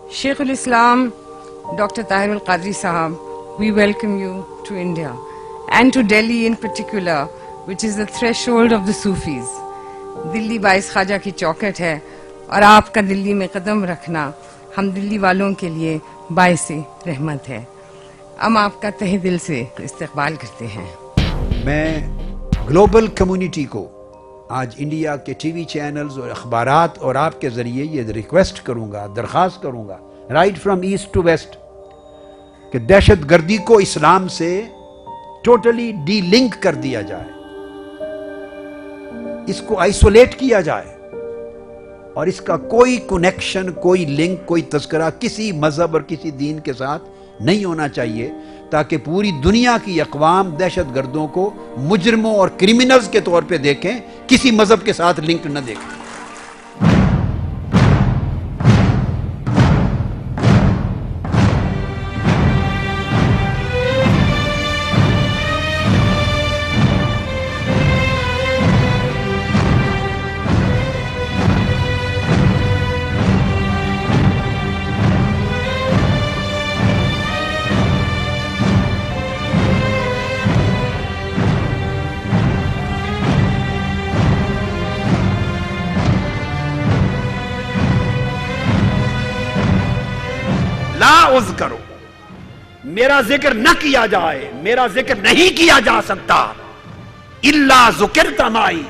Shaykh al-Islam, Dr. Tahir al-Qadri Sahab, we welcome you to India and to Delhi in particular, which is the threshold of the Sufis. دلی باعث خواجہ کی choked ہے اور آپ کا دلی میں قدم رکھنا ہم دلی والوں کے لیے باعث رحمت ہے. ہم آپ کا تہ دل سے استقبال کرتے ہیں. میں گلوبل کمیونٹی کو آج انڈیا کے ٹی وی چینلز اور اخبارات اور آپ کے ذریعے یہ ریکویسٹ کروں گا، درخواست کروں گا، right from east to west, کہ دہشت گردی کو اسلام سے ٹوٹلی ڈی لنک کر دیا جائے، اس کو آئسولیٹ کیا جائے اور اس کا کوئی کنیکشن، کوئی لنک، کوئی تذکرہ کسی مذہب اور کسی دین کے ساتھ نہیں ہونا چاہیے، تاکہ پوری دنیا کی اقوام دہشت گردوں کو مجرموں اور کرمنلز کے طور پہ دیکھیں، کسی مذہب کے ساتھ لنک نہ دیکھیں. کرو، میرا ذکر نہ کیا جائے، میرا ذکر نہیں کیا جا سکتا الا ذکرت معی،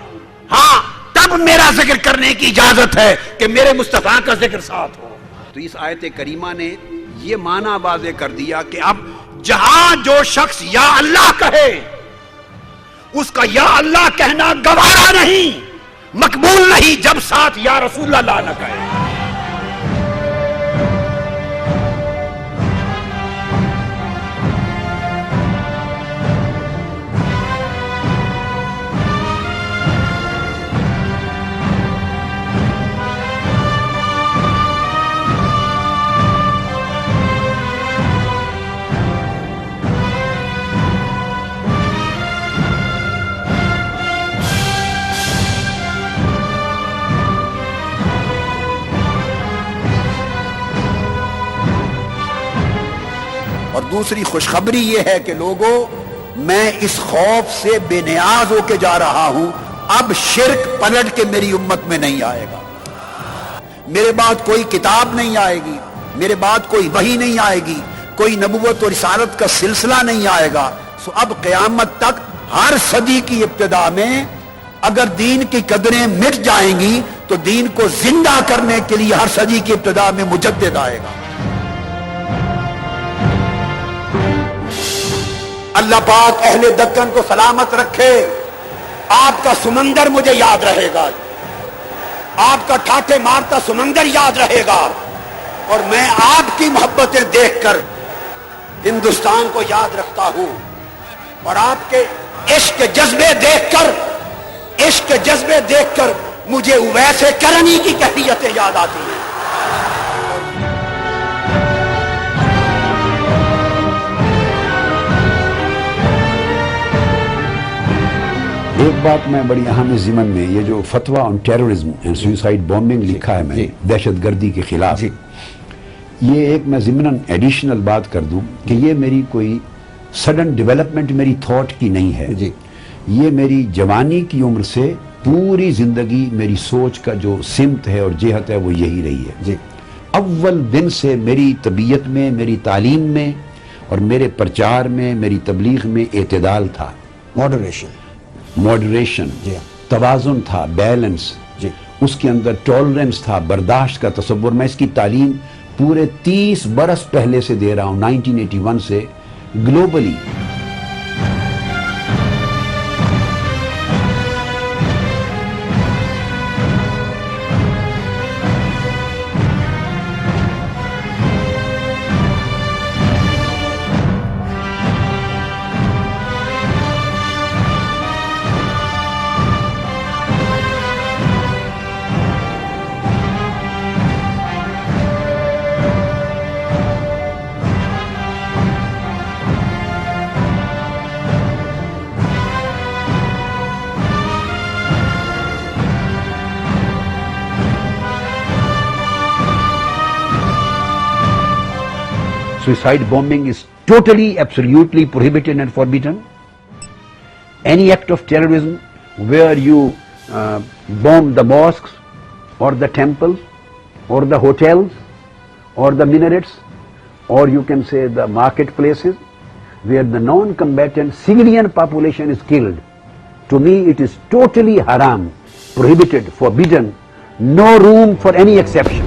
ہاں تب میرا ذکر کرنے کی اجازت ہے کہ میرے مصطفیٰ کا ذکر ساتھ ہو. تو اس آیت کریمہ نے یہ معنی واضح کر دیا کہ اب جہاں جو شخص یا اللہ کہے، اس کا یا اللہ کہنا گوارا نہیں، مقبول نہیں، جب ساتھ یا رسول اللہ نہ کہے. اور دوسری خوشخبری یہ ہے کہ لوگوں، میں اس خوف سے بے نیاز ہو کے جا رہا ہوں، اب شرک پلٹ کے میری امت میں نہیں آئے گا. میرے بعد کوئی کتاب نہیں آئے گی، میرے بعد کوئی وحی نہیں آئے گی، کوئی نبوت اور رسالت کا سلسلہ نہیں آئے گا. سو اب قیامت تک ہر صدی کی ابتدا میں اگر دین کی قدریں مٹ جائیں گی تو دین کو زندہ کرنے کے لیے ہر صدی کی ابتدا میں مجدد آئے گا. اللہ پاک اہل دکن کو سلامت رکھے. آپ کا سمندر مجھے یاد رہے گا، آپ کا ٹھاٹھے مارتا سمندر یاد رہے گا، اور میں آپ کی محبتیں دیکھ کر ہندوستان کو یاد رکھتا ہوں، اور آپ کے عشق کے جذبے دیکھ کر مجھے اویس کرنی کی کیفیتیں یاد آتی ہیں. ایک بات میں بڑی اہم ضمن میں، یہ جو فتویٰ آن ٹیررزم اینڈ سوئسائڈ بومبنگ لکھا ہے میں نے دہشت گردی کے خلاف، یہ ایک میں ضمناً ایڈیشنل بات کر دوں کہ یہ میری کوئی سڈن ڈیولپمنٹ میری تھاٹ کی نہیں ہے، یہ میری جوانی کی عمر سے پوری زندگی میری سوچ کا جو سمت ہے اور جہت ہے وہ یہی رہی ہے. اول دن سے میری طبیعت میں، میری تعلیم میں اور میرے پرچار میں، میری تبلیغ میں اعتدال تھا، ماڈریشن، توازن تھا، بیلنس، اس کے اندر ٹالرنس تھا، برداشت کا تصور. میں اس کی تعلیم پورے 30 برس پہلے سے دے رہا ہوں، 1981 سے globally. suicide bombing is totally, absolutely prohibited and forbidden. Any act of terrorism where you bomb the mosques or the temples or the hotels or the minarets, or you can say the marketplaces where the non-combatant civilian population is killed, to me it is totally haram, prohibited, forbidden, no room for any exception.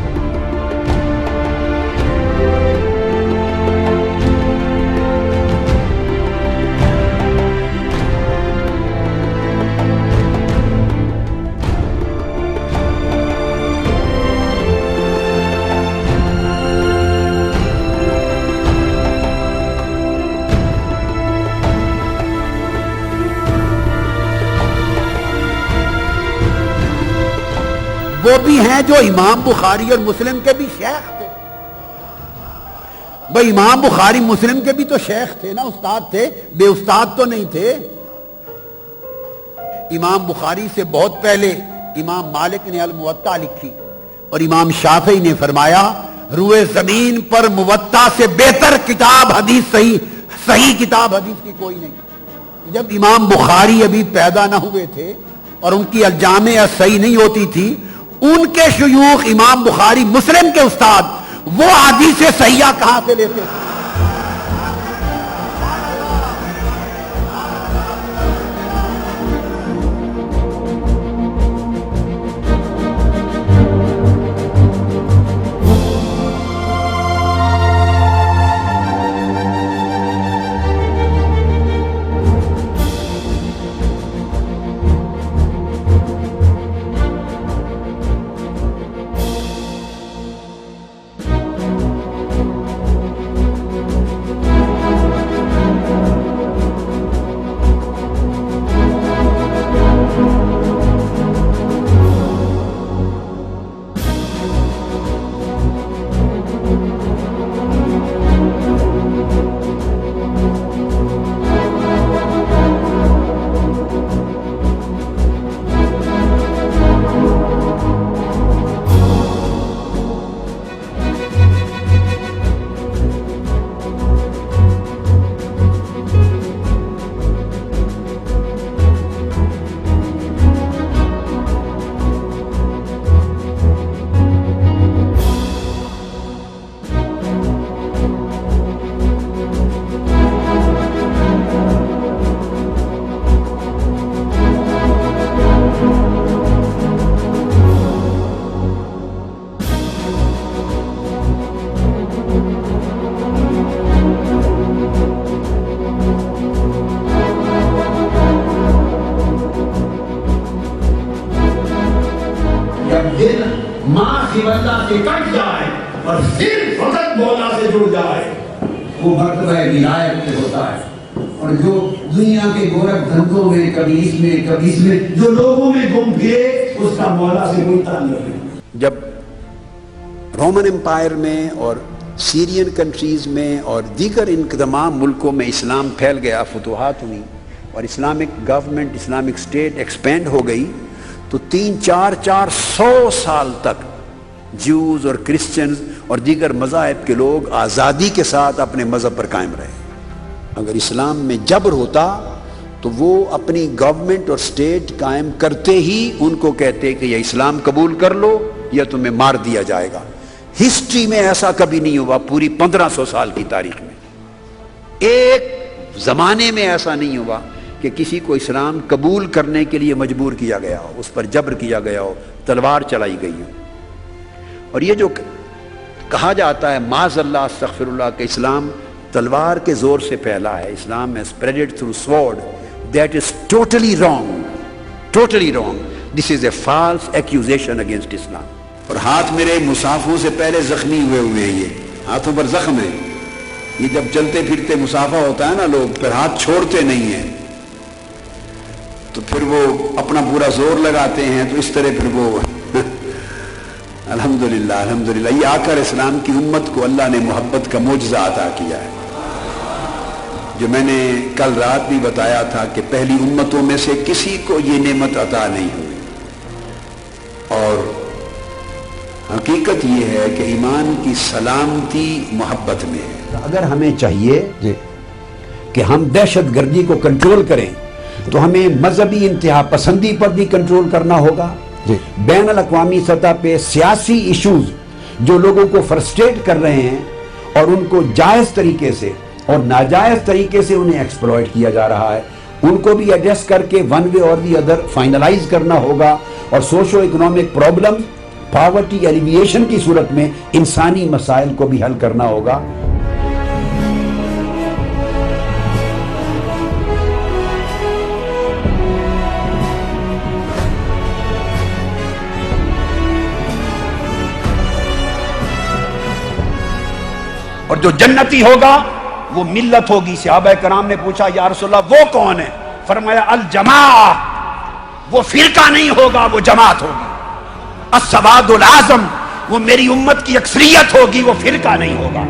وہ بھی ہیں جو امام بخاری اور مسلم کے بھی شیخ تھے. بھئی امام بخاری مسلم کے بھی تو شیخ تھے نا, استاد تھے, بے استاد تو نہیں تھے. امام بخاری سے بہت پہلے امام مالک نے الموطا لکھی اور امام شافعی نے فرمایا روئے زمین پر موطا سے بہتر کتاب حدیث صحیح کتاب حدیث کی کوئی نہیں. جب امام بخاری ابھی پیدا نہ ہوئے تھے اور ان کی الجامع صحیح نہیں ہوتی تھی, ان کے شیوخ امام بخاری مسلم کے استاد وہ حدیث صحیحہ کہاں سے لیتے تھے؟ دل ماں کی وجہ سے کٹ جائے اور صرف فقط مولا سے جڑ جائے وہ مرتبہ ولایت پہ ہوتا ہے. اور جو دنیا کے گورکھ دھندوں میں کبھی اس میں جو لوگوں میں گم پھرے اس کا مولا سے کوئی تعلق نہیں. جب رومن امپائر میں اور سیرین کنٹریز میں اور دیگر ان تمام ملکوں میں اسلام پھیل گیا, فتوحات ہوئی اور Islamic government, Islamic state expand ہو گئی, تو 300-400 سال تک جیوز اور کرسچنز اور دیگر مذاہب کے لوگ آزادی کے ساتھ اپنے مذہب پر قائم رہے. اگر اسلام میں جبر ہوتا تو وہ اپنی گورنمنٹ اور اسٹیٹ قائم کرتے ہی ان کو کہتے کہ یہ اسلام قبول کر لو یا تمہیں مار دیا جائے گا. ہسٹری میں ایسا کبھی نہیں ہوا, پوری 1500 سال کی تاریخ میں ایک زمانے میں ایسا نہیں ہوا کہ کسی کو اسلام قبول کرنے کے لیے مجبور کیا گیا ہو, اس پر جبر کیا گیا ہو, تلوار چلائی گئی ہو. اور یہ جو کہا جاتا ہے معاذ اللہ استغفر اللہ کہ اسلام تلوار کے زور سے پھیلا ہے, اسلام has spread it through sword, that is totally wrong, totally wrong. This is a false accusation against Islam. اور ہاتھ میرے مسافوں سے پہلے زخمی ہوئے ہیں, یہ ہاتھوں پر زخم ہے. یہ جب چلتے پھرتے مسافہ ہوتا ہے نا لوگ, پھر ہاتھ چھوڑتے نہیں ہیں, تو پھر وہ اپنا پورا زور لگاتے ہیں, تو اس طرح پھر وہ الحمدللہ الحمدللہ یہ آ کر اسلام کی امت کو اللہ نے محبت کا معجزہ عطا کیا ہے. جو میں نے کل رات بھی بتایا تھا کہ پہلی امتوں میں سے کسی کو یہ نعمت عطا نہیں ہوئی. اور حقیقت یہ ہے کہ ایمان کی سلامتی محبت میں ہے. اگر ہمیں چاہیے کہ ہم دہشت گردی کو کنٹرول کریں تو ہمیں مذہبی انتہا پسندی پر بھی کنٹرول کرنا ہوگا. بین الاقوامی سطح پہ سیاسی ایشوز جو لوگوں کو فرسٹریٹ کر رہے ہیں اور ان کو جائز طریقے سے اور ناجائز طریقے سے انہیں ایکسپلوئٹ کیا جا رہا ہے, ان کو بھی ایڈریس کر کے ون وے اور دی ادر فائنلائز کرنا ہوگا. اور socio economic problem, poverty alleviation کی صورت میں انسانی مسائل کو بھی حل کرنا ہوگا. اور جو جنتی ہوگا وہ ملت ہوگی. صحابہ کرام نے پوچھا یا رسول اللہ وہ کون ہے؟ فرمایا الجماعہ, وہ فرقہ نہیں ہوگا, وہ جماعت ہوگی. السواد العظم, وہ میری امت کی اکثریت ہوگی, وہ فرقہ نہیں ہوگا.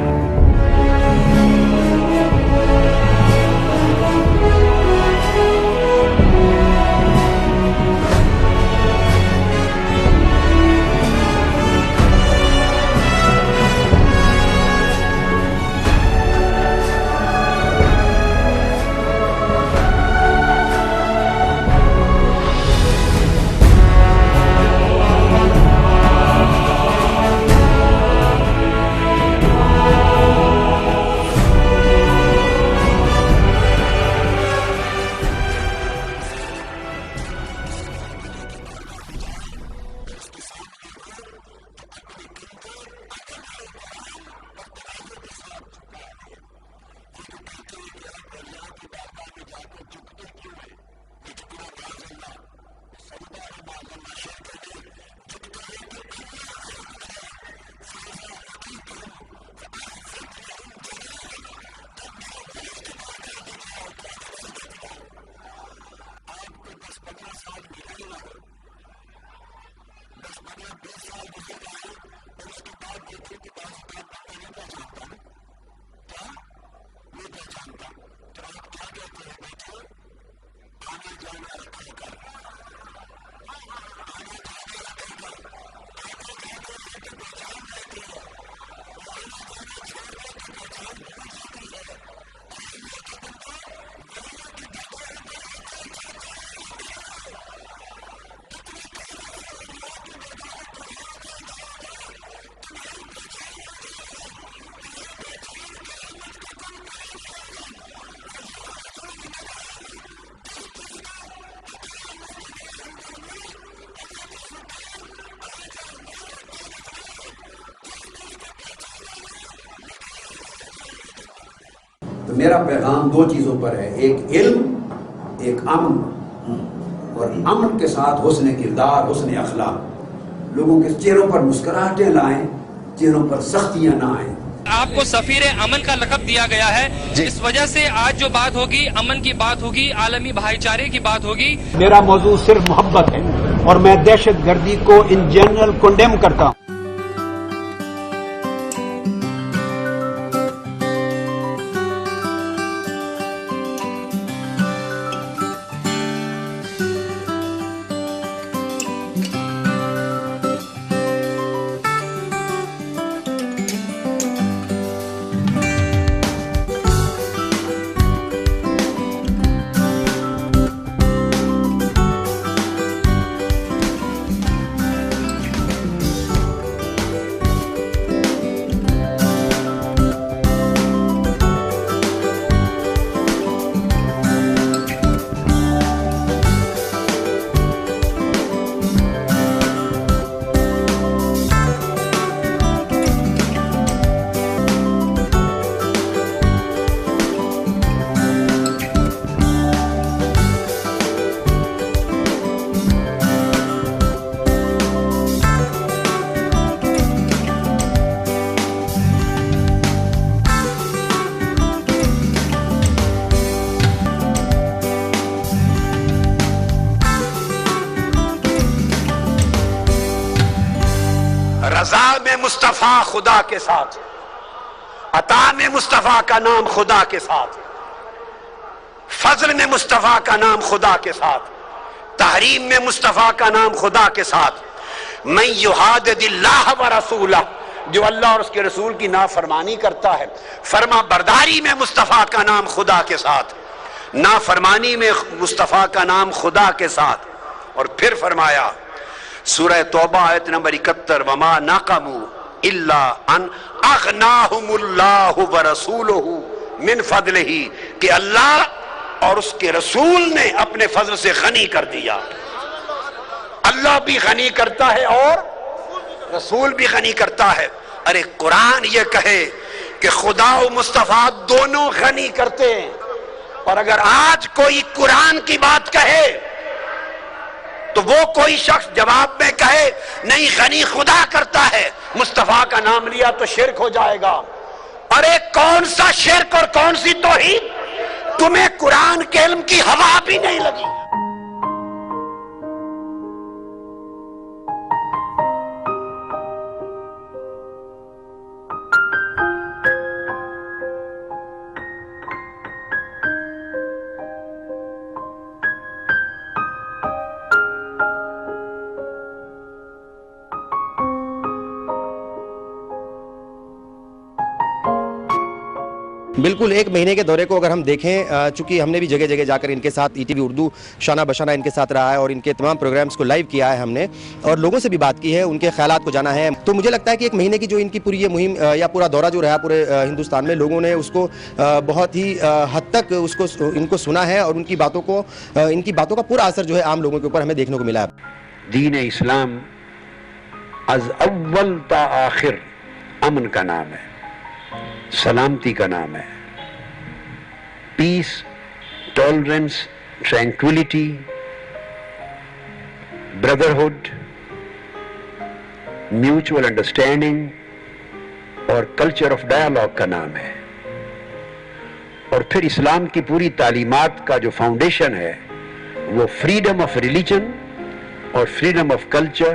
تو میرا پیغام دو چیزوں پر ہے, ایک علم, ایک امن. اور امن کے ساتھ حسن کردار, حسن اخلاق. لوگوں کے چہروں پر مسکراہٹیں لائیں, چہروں پر سختیاں نہ آئیں. آپ کو سفیر امن کا لقب دیا گیا ہے, اس وجہ سے آج جو بات ہوگی امن کی بات ہوگی, عالمی بھائی چارے کی بات ہوگی. میرا موضوع صرف محبت ہے اور میں دہشت گردی کو ان جنرل کنڈیم کرتا ہوں. رضا میں مصطفیٰ خدا کے ساتھ, عطا میں مصطفیٰ کا نام خدا کے ساتھ, فضل میں مصطفیٰ کا نام خدا کے ساتھ, تحریم میں مصطفیٰ کا نام خدا کے ساتھ. من یحادد اللہ و رسولہ جو اللہ اور اس کے رسول کی نافرمانی کرتا ہے، فرما برداری میں مصطفیٰ کا نام خدا کے ساتھ، نافرمانی میں مصطفیٰ کا نام خدا کے ساتھ. اور پھر فرمایا سورہ توبہ آیت نمبر 71 وما نقموا الا ان اغناہم اللہ ورسولہ من فضلہ، کہ اللہ اور اس کے رسول نے اپنے فضل سے غنی کر دیا. اللہ بھی غنی کرتا ہے اور رسول بھی غنی کرتا ہے. ارے قرآن یہ کہے کہ خدا و مصطفیٰ دونوں غنی کرتے ہیں، اور اگر آج کوئی قرآن کی بات کہے تو وہ کوئی شخص جواب میں کہے نہیں غنی خدا کرتا ہے، مصطفیٰ کا نام لیا تو شرک ہو جائے گا. ارے کون سا شرک اور کون سی توحید؟ تمہیں قرآن کے علم کی ہوا بھی نہیں لگی. بالکل ایک مہینے کے دورے کو اگر ہم دیکھیں، چونکہ ہم نے بھی جگہ جگہ جا کر ان کے ساتھ ETV اردو شانہ بشانہ ان کے ساتھ رہا ہے اور ان کے تمام پروگرامز کو لائیو کیا ہے ہم نے، اور لوگوں سے بھی بات کی ہے، ان کے خیالات کو جانا ہے. تو مجھے لگتا ہے کہ ایک مہینے کی جو ان کی پوری یہ مہم یا پورا دورہ جو رہا پورے ہندوستان میں، لوگوں نے اس کو بہت ہی حد تک ان کو سنا ہے، اور ان کی باتوں کا پورا اثر جو ہے عام لوگوں کے اوپر ہمیں دیکھنے کو ملا ہے. دین اسلام از اول تا آخر امن کا نام ہے، سلامتی کا نام ہے. Peace, tolerance, tranquillity, brotherhood, mutual understanding اور کلچر آف ڈائیلاگ کا نام ہے. اور پھر اسلام کی پوری تعلیمات کا جو فاؤنڈیشن ہے وہ فریڈم آف ریلیجن اور freedom of culture,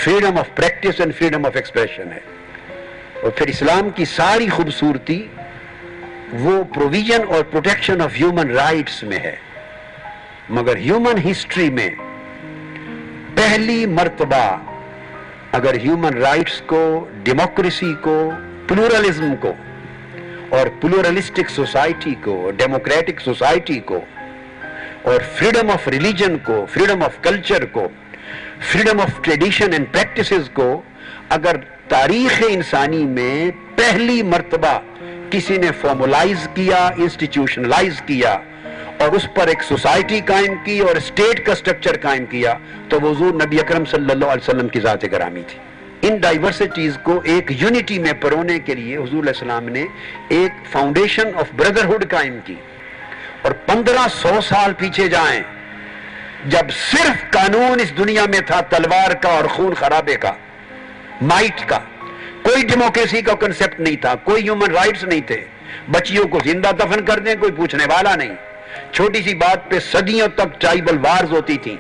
freedom of practice and freedom of expression ہے. اور پھر اسلام کی ساری خوبصورتی وہ پروویژن اور پروٹیکشن آف ہیومن رائٹس میں ہے. مگر ہیومن ہسٹری میں پہلی مرتبہ اگر ہیومن رائٹس کو، ڈیموکریسی کو، پلورلزم کو اور پلورلسٹک سوسائٹی کو، ڈیموکریٹک سوسائٹی کو، اور فریڈم آف ریلیجن کو، فریڈم آف کلچر کو، freedom of tradition and practices کو اگر تاریخ انسانی میں پہلی مرتبہ کسی نے فارملائز کیا، انسٹیٹیوشنلائز کیا اور اس پر ایک سوسائٹی قائم کی اور اسٹیٹ کا سٹرکچر قائم کیا، تو وہ حضور نبی اکرم صلی اللہ علیہ وسلم کی ذات گرامی تھی. ان ڈائیورسٹیز کو ایک یونٹی میں پرونے کے لیے حضور علیہ السلام نے ایک فاؤنڈیشن آف بردرہڈ قائم کی. اور 1500 سال پیچھے جائیں، جب صرف قانون اس دنیا میں تھا تلوار کا اور خون خرابے کا، مائٹ کا، کوئی ڈیموکریسی کا کنسپٹ نہیں تھا، کوئی ہیومن رائٹس نہیں تھے. بچیوں کو زندہ دفن کر دیں، کوئی پوچھنے والا نہیں. چھوٹی سی بات پہ صدیوں تک ٹرائبل وارز ہوتی تھیں.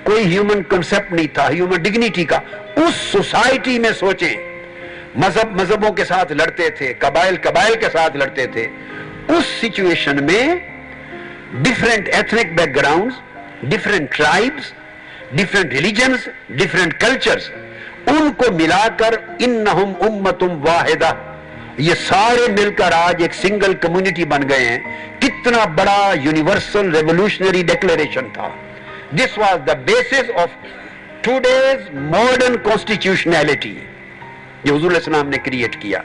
کوئی ہیومن کنسپٹ نہیں تھا ہیومن ڈگنیٹی کا. اس سوسائٹی میں سوچیں، مذہب مذہبوں کے ساتھ لڑتے تھے، قبائل قبائل کے ساتھ لڑتے تھے. اس سچویشن میں different ethnic backgrounds, different tribes, different religions, different cultures, ان کو ملا کر انہم امتم واحدہ، یہ سارے مل کر آج ایک سنگل کمیونٹی بن گئے ہیں. کتنا بڑا یونیورسل ریولوشنری ڈیکلیریشن تھا. This was the basis of today's modern constitutionality, جو حضور علیہ السلام نے کریٹ کیا.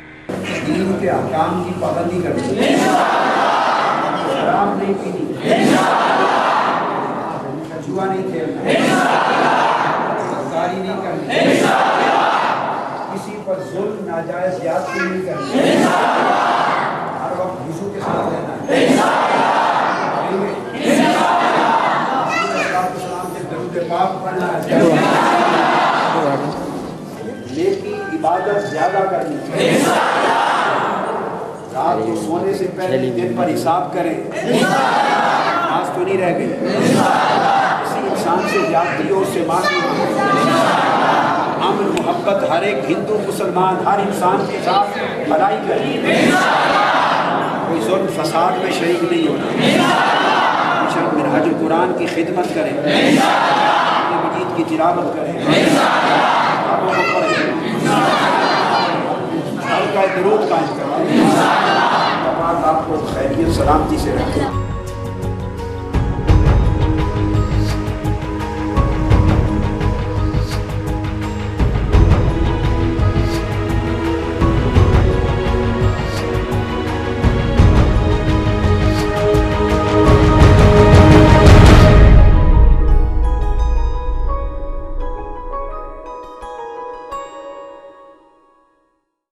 دین کے احکام کی پابندی کرنی، شراب نہیں پینی، جوا نہیں کھیلنا، بدکاری نہیں کرنی، کسی پر ظلم ناجائز زیادتی نہیں کرنی، ہر وقت وضو کے ساتھ رہنا ہے، السلام سے درود پاک پڑھنا ہے، نیکی عبادت زیادہ کرنی، رات کو سونے سے پہلے دن پر حساب کریں، نماز تو نہیں رہ گئی، کسی انسان سے زیادتی ہو اس سے معافی مانگیں، امن محبت ہر ایک ہندو مسلمان ہر انسان کے ساتھ بھلائی کریں، کوئی ظلم فساد میں شریک نہیں ہونا، منہج قرآن کی خدمت کریں، قرآن مجید کی تلاوت کریں، کتابوں کو پڑھیں، آپ کا درود قائم کریں، آپ کو خیریت سلامتی سے رکھیں.